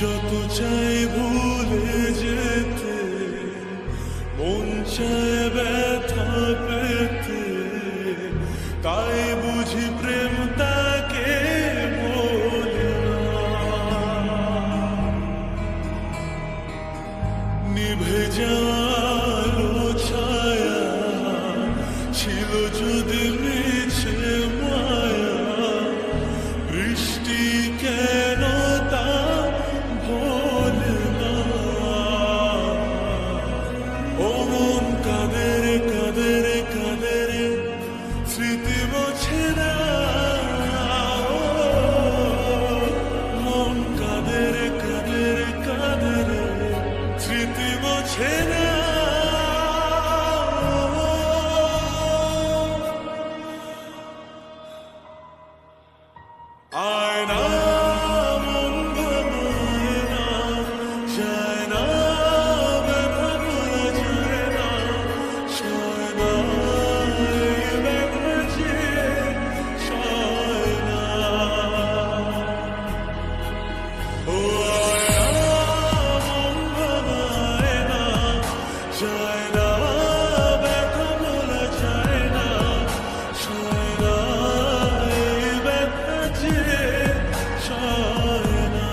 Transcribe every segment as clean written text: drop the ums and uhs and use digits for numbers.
যত চাই ভুলে যেতে, মন চায় ব্যথা পেতে, তাই বুঝি প্রেম তাকে বলে না। নিভে যাওয়ালো ছায়া ছিল যদি মিছে মায়া, বৃষ্টি কেন তা ভোলে না। ও মন কাঁদে রে কাঁদে রে কাঁদে রে, স্মৃতি মোছে না। মন কাঁদে রে কাঁদে রে কাঁদে রে, স্মৃতি মোছে না। আয়না মন ভাঙায় না, যায় না ব্যথা ভোলা যায় না, সয় না এই ব্যথা যে সয় না। ও আয়না মন ভাঙায় না, যায় না ব্যথা ভোলা যায় না, সয় না এই ব্যথা যে সয় না।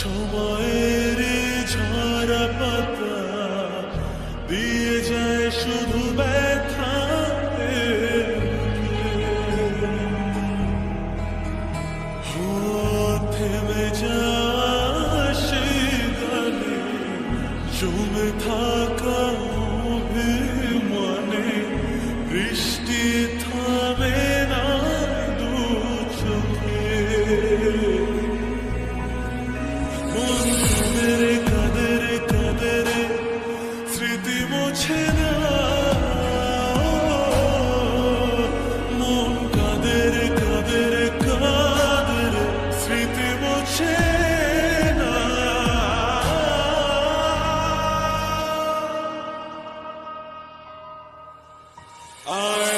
সময়ের ঝরা পাতা দিয়ে যায় শুধু ব্যথা, থেমে যায় সেই গানে জমে থাকা অভিমানে, বৃষ্টি থামে না দু চোখে। মন কাঁদে রে কাঁদে রে কাঁদে রে, স্মৃতি মোছে না। মন কাঁদে রে কাঁদে রে কাঁদে রে, স্মৃতি মোছে না। I